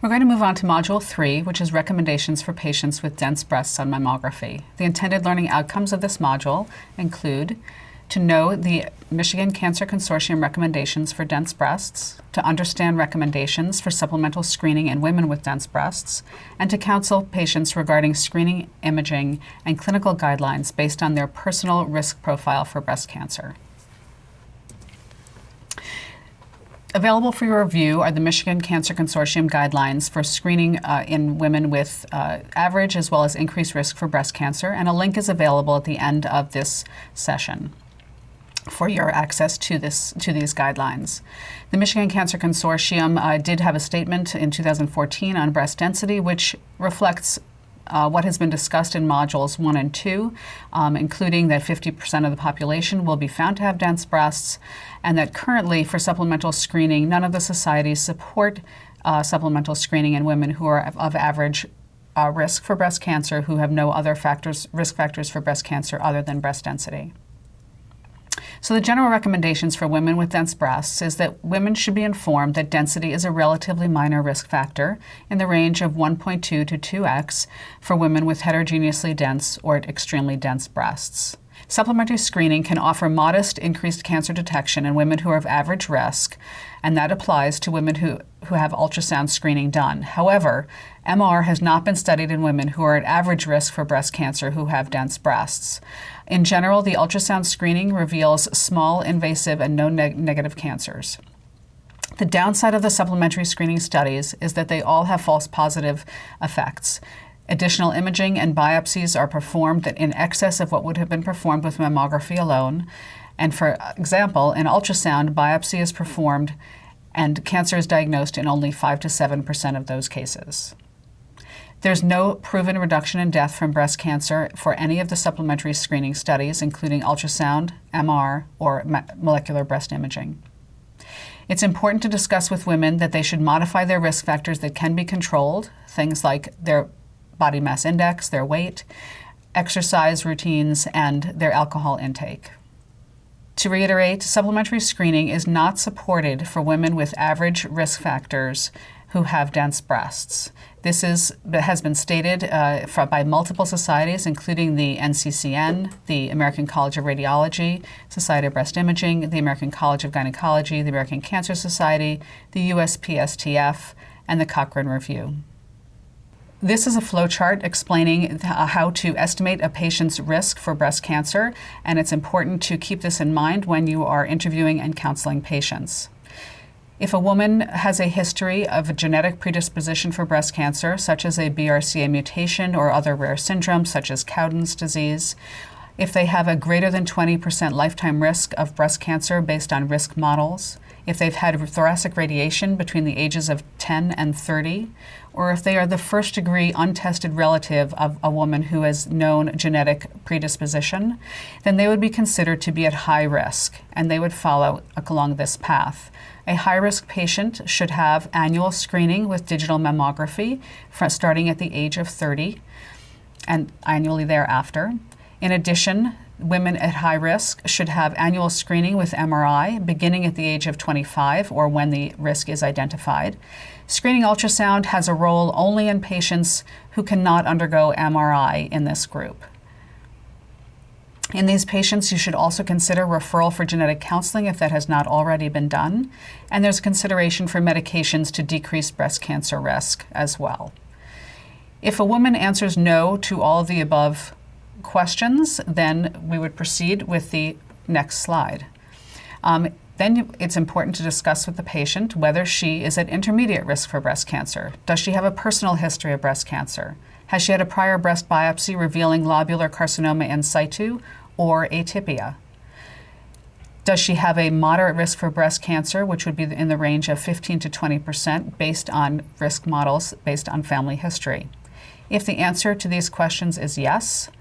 We're going to move on to Module 3, which is recommendations for patients with dense breasts on mammography. The intended learning outcomes of this module include to know the Michigan Cancer Consortium recommendations for dense breasts, to understand recommendations for supplemental screening in women with dense breasts, and to counsel patients regarding screening, imaging, and clinical guidelines based on their personal risk profile for breast cancer. Available for your review are the Michigan Cancer Consortium guidelines for screening in women with average as well as increased risk for breast cancer, and a link is available at the end of this session for your access to these guidelines. The Michigan Cancer Consortium did have a statement in 2014 on breast density, which reflects what has been discussed in modules 1 and 2, including that 50% of the population will be found to have dense breasts, and that currently for supplemental screening, none of the societies support supplemental screening in women who are of average risk for breast cancer, who have no other risk factors for breast cancer other than breast density. So the general recommendations for women with dense breasts is that women should be informed that density is a relatively minor risk factor in the range of 1.2 to 2x for women with heterogeneously dense or extremely dense breasts. Supplementary screening can offer modest increased cancer detection in women who are of average risk, and that applies to women who have ultrasound screening done. However, MR has not been studied in women who are at average risk for breast cancer who have dense breasts. In general, the ultrasound screening reveals small, invasive, and no negative cancers. The downside of the supplementary screening studies is that they all have false positive effects. Additional imaging and biopsies are performed in excess of what would have been performed with mammography alone. And for example, in ultrasound, biopsy is performed and cancer is diagnosed in only 5 to 7% of those cases. There's no proven reduction in death from breast cancer for any of the supplementary screening studies, including ultrasound, MR, or molecular breast imaging. It's important to discuss with women that they should modify their risk factors that can be controlled, things like their body mass index, their weight, exercise routines, and their alcohol intake. To reiterate, supplementary screening is not supported for women with average risk factors who have dense breasts. This has been stated by multiple societies, including the NCCN, the American College of Radiology, Society of Breast Imaging, the American College of Gynecology, the American Cancer Society, the USPSTF, and the Cochrane Review. This is a flowchart explaining how to estimate a patient's risk for breast cancer, and it's important to keep this in mind when you are interviewing and counseling patients. If a woman has a history of a genetic predisposition for breast cancer, such as a BRCA mutation or other rare syndromes such as Cowden's disease, if they have a greater than 20% lifetime risk of breast cancer based on risk models, if they've had thoracic radiation between the ages of 10 and 30, or if they are the first-degree untested relative of a woman who has known genetic predisposition, then they would be considered to be at high risk, and they would follow along this path. A high-risk patient should have annual screening with digital mammography starting at the age of 30 and annually thereafter. In addition, women at high risk should have annual screening with MRI beginning at the age of 25 or when the risk is identified. Screening ultrasound has a role only in patients who cannot undergo MRI in this group. In these patients, you should also consider referral for genetic counseling if that has not already been done, and there's consideration for medications to decrease breast cancer risk as well. If a woman answers no to all of the above questions, then we would proceed with the next slide. Then it's important to discuss with the patient whether she is at intermediate risk for breast cancer. Does she have a personal history of breast cancer? Has she had a prior breast biopsy revealing lobular carcinoma in situ or atypia? Does she have a moderate risk for breast cancer, which would be in the range of 15 to 20% based on risk models based on family history? If the answer to these questions is yes,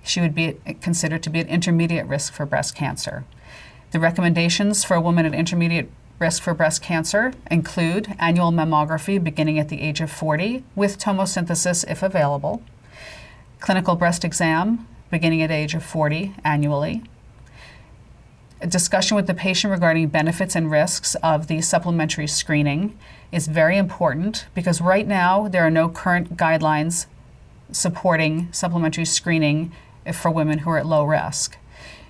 she would be considered to be at intermediate risk for breast cancer. The recommendations for a woman at intermediate risk for breast cancer include annual mammography beginning at the age of 40 with tomosynthesis if available, clinical breast exam beginning at age of 40 annually, a discussion with the patient regarding benefits and risks of the supplementary screening, is very important because right now there are no current guidelines supporting supplementary screening for women who are at low risk.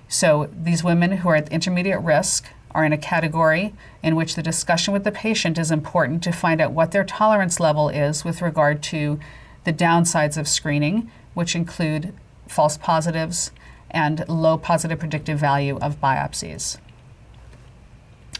So these women who are at intermediate risk are in a category in which the discussion with the patient is important to find out what their tolerance level is with regard to the downsides of screening, which include false positives and low positive predictive value of biopsies.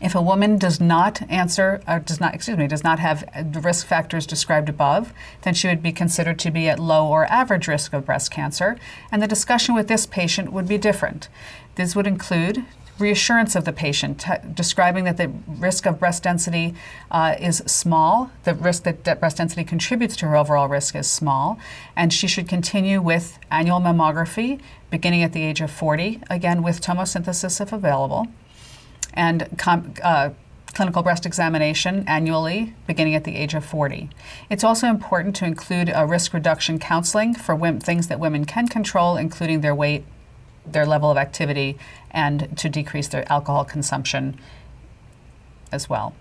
If a woman does not have the risk factors described above, then she would be considered to be at low or average risk of breast cancer, and the discussion with this patient would be different. This would include reassurance of the patient, describing that the risk of breast density is small, the risk that breast density contributes to her overall risk is small, and she should continue with annual mammography beginning at the age of 40, again with tomosynthesis if available, and clinical breast examination annually beginning at the age of 40. It's also important to include a risk reduction counseling for things that women can control, including their weight, their level of activity, and to decrease their alcohol consumption as well.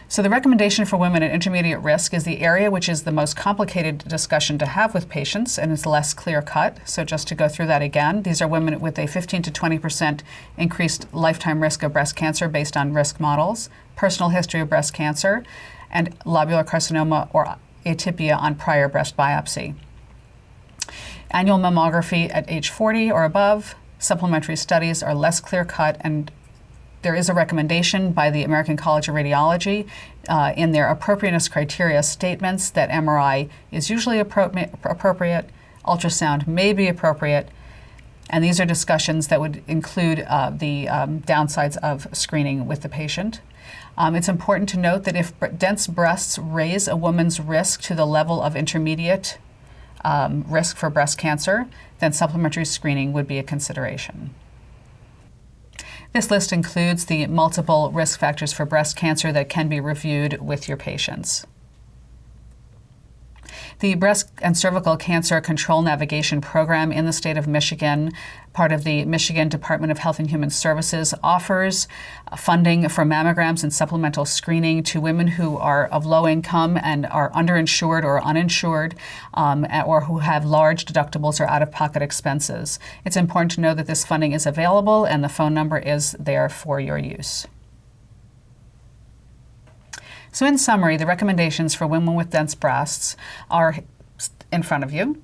So the recommendation for women at intermediate risk is the area which is the most complicated discussion to have with patients and is less clear-cut. So just to go through that again, these are women with a 15 to 20% increased lifetime risk of breast cancer based on risk models, personal history of breast cancer, and lobular carcinoma or atypia on prior breast biopsy. Annual mammography at age 40 or above. Supplementary studies are less clear-cut, and there is a recommendation by the American College of Radiology in their appropriateness criteria statements that MRI is usually appropriate, ultrasound may be appropriate, and these are discussions that would include the downsides of screening with the patient. It's important to note that if dense breasts raise a woman's risk to the level of intermediate risk for breast cancer, then supplementary screening would be a consideration. This list includes the multiple risk factors for breast cancer that can be reviewed with your patients. The Breast and Cervical Cancer Control Navigation Program in the state of Michigan, part of the Michigan Department of Health and Human Services, offers funding for mammograms and supplemental screening to women who are of low income and are underinsured or uninsured, or who have large deductibles or out-of-pocket expenses. It's important to know that this funding is available and the phone number is there for your use. So in summary, the recommendations for women with dense breasts are in front of you.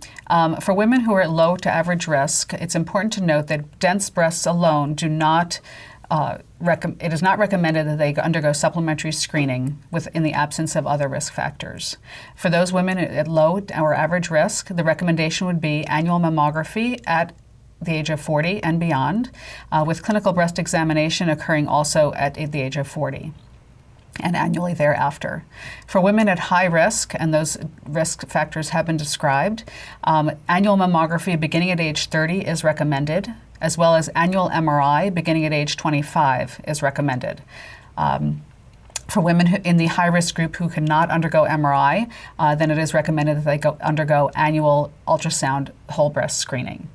For women who are at low to average risk, it's important to note that dense breasts alone do not, it is not recommended that they undergo supplementary screening in the absence of other risk factors. For those women at low or average risk, the recommendation would be annual mammography at the age of 40 and beyond, with clinical breast examination occurring also at the age of 40. And annually thereafter. For women at high risk, and those risk factors have been described, annual mammography beginning at age 30 is recommended, as well as annual MRI beginning at age 25 is recommended. For women in the high-risk group who cannot undergo MRI, then it is recommended that they undergo annual ultrasound whole breast screening.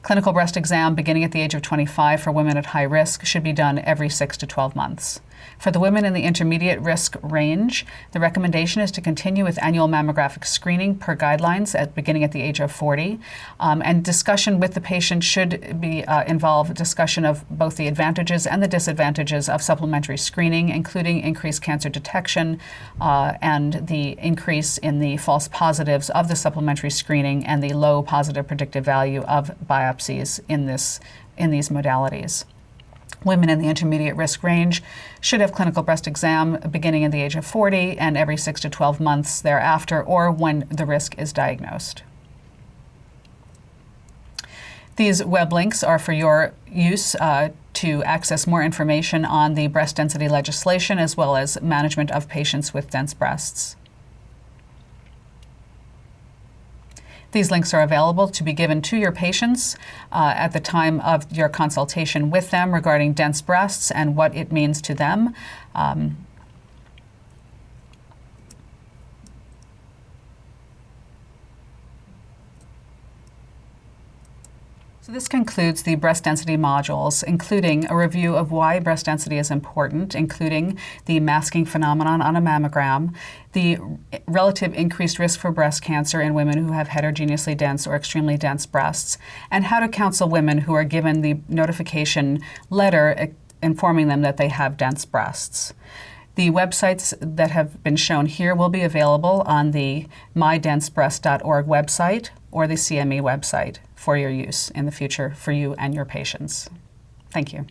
Clinical breast exam beginning at the age of 25 for women at high risk should be done every 6 to 12 months. For the women in the intermediate risk range, the recommendation is to continue with annual mammographic screening per guidelines beginning at the age of 40. And discussion with the patient should involve discussion of both the advantages and the disadvantages of supplementary screening, including increased cancer detection and the increase in the false positives of the supplementary screening and the low positive predictive value of biopsies in these modalities. Women in the intermediate risk range should have clinical breast exam beginning at the age of 40 and every 6 to 12 months thereafter, or when the risk is diagnosed. These web links are for your use to access more information on the breast density legislation as well as management of patients with dense breasts. These links are available to be given to your patients at the time of your consultation with them regarding dense breasts and what it means to them. So this concludes the breast density modules, including a review of why breast density is important, including the masking phenomenon on a mammogram, the relative increased risk for breast cancer in women who have heterogeneously dense or extremely dense breasts, and how to counsel women who are given the notification letter informing them that they have dense breasts. The websites that have been shown here will be available on the mydensebreast.org website or the CME website for your use in the future for you and your patients. Thank you.